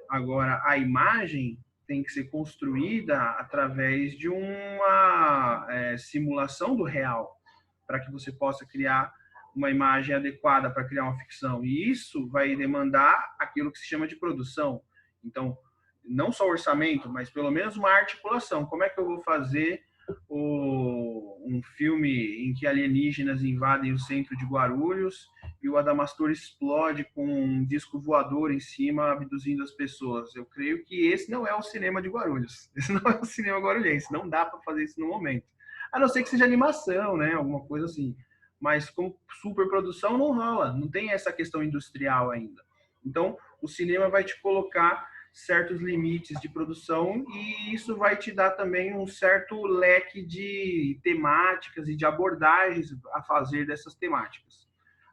Agora, a imagem tem que ser construída através de uma simulação do real, para que você possa criar uma imagem adequada para criar uma ficção. E isso vai demandar aquilo que se chama de produção. Então, não só orçamento, mas pelo menos uma articulação. Como é que eu vou fazer um filme em que alienígenas invadem o centro de Guarulhos e o Adamastor explode com um disco voador em cima, abduzindo as pessoas? Eu creio que esse não é o cinema de Guarulhos. Esse não é o cinema guarulhense. Não dá para fazer isso no momento. A não ser que seja animação, né? Alguma coisa assim. Mas com superprodução não rola. Não tem essa questão industrial ainda. Então, o cinema vai te colocar certos limites de produção e isso vai te dar também um certo leque de temáticas e de abordagens a fazer dessas temáticas.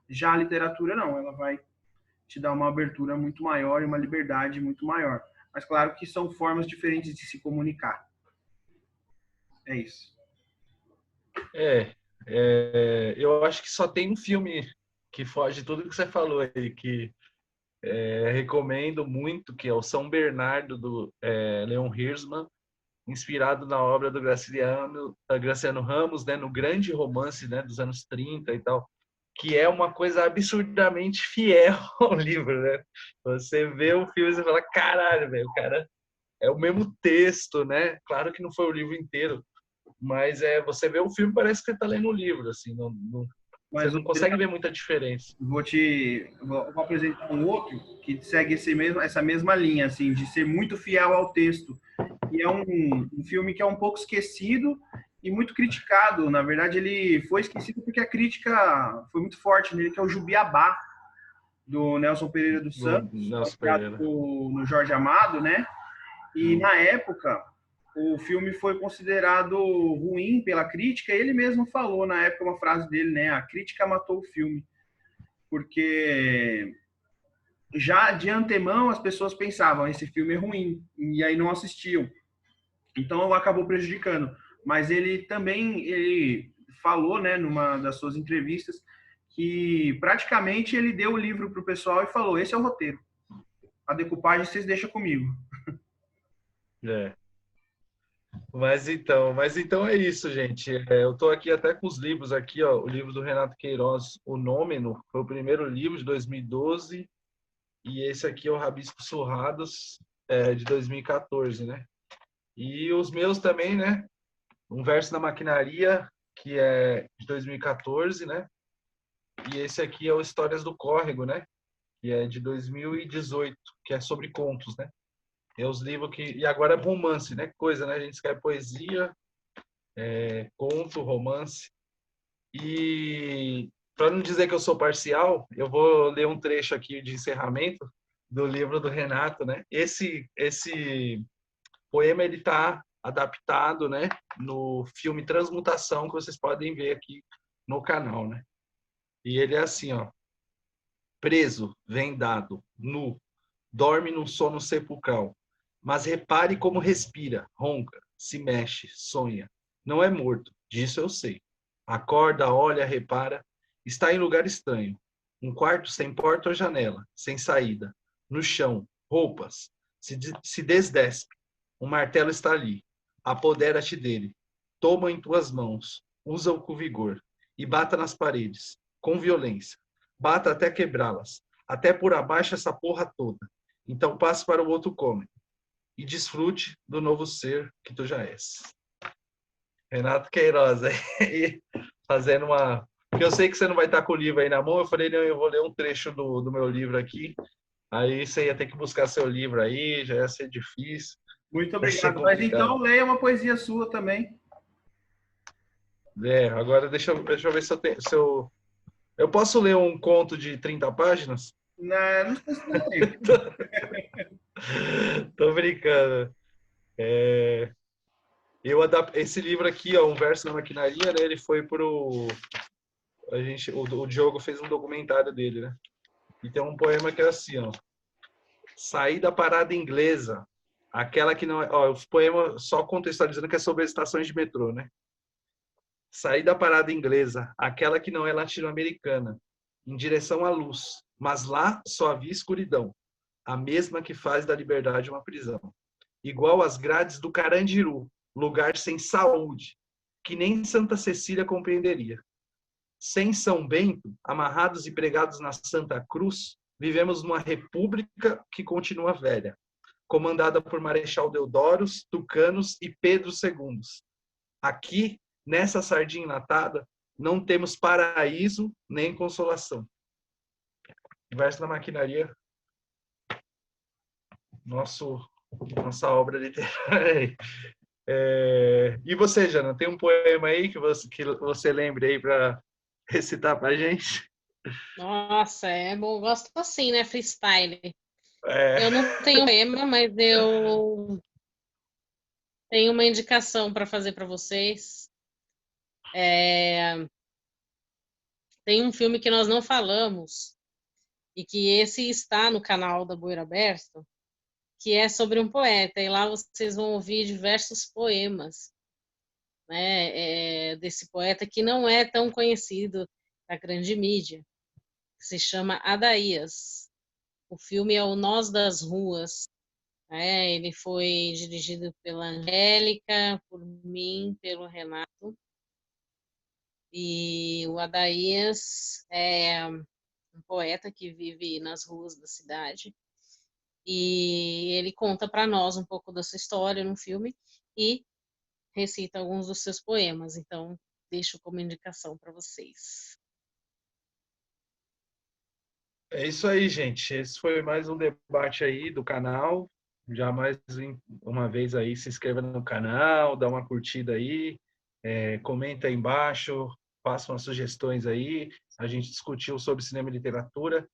Já a literatura não, ela vai te dar uma abertura muito maior e uma liberdade muito maior. mas claro que são formas diferentes de se comunicar. É isso. Eu acho que só tem um filme que foge de tudo que você falou aí, que recomendo muito, que é o São Bernardo, do Leon Hirschman, inspirado na obra do Graciliano Ramos, né, no grande romance, né, dos anos 30 e tal, que é uma coisa absurdamente fiel ao livro, né? Você vê o filme e você fala, caralho, velho, o cara é o mesmo texto, né? Claro que não foi o livro inteiro, mas você vê o filme, parece que você tá lendo o livro, assim, você Mas não consegue ver muita diferença. vou apresentar um outro que segue essa mesma linha, assim, de ser muito fiel ao texto. E é um filme que é um pouco esquecido e muito criticado. Na verdade, ele foi esquecido porque a crítica foi muito forte nele, que é o Jubiabá, do Nelson Pereira dos Santos, Nossa, baseado Pereira. no Jorge Amado, né? E na época, o filme foi considerado ruim pela crítica. Ele mesmo falou na época uma frase dele, né? A crítica matou o filme, porque já de antemão as pessoas pensavam esse filme é ruim e aí não assistiam. Então acabou prejudicando. Mas ele falou, né, numa das suas entrevistas, que praticamente ele deu o livro para o pessoal e falou: esse é o roteiro. A decupagem vocês deixam comigo. É. Mas então é isso, gente. Eu estou aqui até com os livros aqui, ó. O livro do Renato Queiroz, O Nômeno, foi o primeiro livro de 2012, e esse aqui é o Rabiscos Surrados, de 2014, né? E os meus também, né? Um Verso na Maquinaria, que é de 2014, né? E esse aqui é o Histórias do Córrego, né? Que é de 2018, que é sobre contos, né? É os livros que... E agora é romance, né? Coisa, né? A gente escreve poesia, conto, romance. E para não dizer que eu sou parcial, eu vou ler um trecho aqui de encerramento do livro do Renato, né? Esse poema ele está adaptado, né, no filme Transmutação, que vocês podem ver aqui no canal, né? E ele é assim, ó: preso, vendado, nu, dorme num sono sepulcral, mas repare como respira, ronca, se mexe, sonha. Não é morto, disso eu sei. Acorda, olha, repara, está em lugar estranho. Um quarto sem porta ou janela, sem saída. No chão, roupas, se desdespe. Um martelo está ali. Apodera-te dele. Toma em tuas mãos, usa-o com vigor e bata nas paredes, com violência. Bata até quebrá-las, até por abaixo essa porra toda. Então passe para o outro cômodo e desfrute do novo ser que tu já és. Renato Queiroz aí, fazendo uma... Porque eu sei que você não vai estar com o livro aí na mão, eu falei, não, eu vou ler um trecho do meu livro aqui, aí você ia ter que buscar seu livro aí, já ia ser difícil. Muito Vai ser obrigado. Mas complicado. então leia uma poesia sua também. Agora deixa eu ver eu posso ler um conto de 30 páginas? Não sei se dá tempo. Tô brincando. Esse livro aqui, ó, Um Verso na Maquinaria, né? Ele foi o Diogo fez um documentário dele, né? E tem um poema que é assim, ó: saí da parada inglesa, aquela que não é, ó, o poema só contextualizando que é sobre as estações de metrô, né? Saí da parada inglesa, aquela que não é latino-americana, em direção à luz, mas lá só havia escuridão, a mesma que faz da liberdade uma prisão. Igual às grades do Carandiru, lugar sem saúde, que nem Santa Cecília compreenderia. Sem São Bento, amarrados e pregados na Santa Cruz, vivemos numa república que continua velha, comandada por Marechal Deodoros, Tucanos e Pedro II. Aqui, nessa sardinha enlatada, não temos paraíso nem consolação. Verso da Maquinaria, nossa obra literária. E você, Jana, tem um poema aí que você lembre aí para recitar para a gente? Nossa, é bom, gosto assim, né? Freestyle. É, Eu não tenho poema, mas eu tenho uma indicação para fazer para vocês. Tem um filme que nós não falamos e que esse está no canal da Boeira Aberto, que é sobre um poeta, e lá vocês vão ouvir diversos poemas, né, desse poeta que não é tão conhecido da grande mídia, que se chama Adaías. O filme é O Nós das Ruas, né? Ele foi dirigido pela Angélica, por mim, pelo Renato, e o Adaías é um poeta que vive nas ruas da cidade, e ele conta para nós um pouco da sua história no filme e recita alguns dos seus poemas, então deixo como indicação para vocês. É isso aí, gente. Esse foi mais um debate aí do canal. Já mais uma vez aí, se inscreva no canal, dá uma curtida aí, comenta aí embaixo, faça umas sugestões aí. A gente discutiu sobre cinema e literatura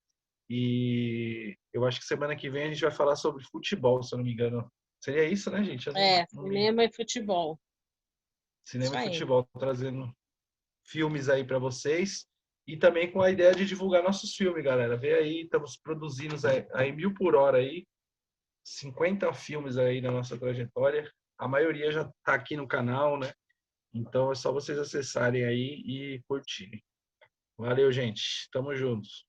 e eu acho que semana que vem a gente vai falar sobre futebol, se eu não me engano. Seria isso, né, gente? Eu não me... Cinema e futebol. Cinema Isso e aí. futebol, trazendo filmes aí para vocês e também com a ideia de divulgar nossos filmes, galera. Vê aí, estamos produzindo aí 1000 por hora aí, 50 filmes aí na nossa trajetória. A maioria já está aqui no canal, né? Então é só vocês acessarem aí e curtirem. Valeu, gente. Tamo juntos.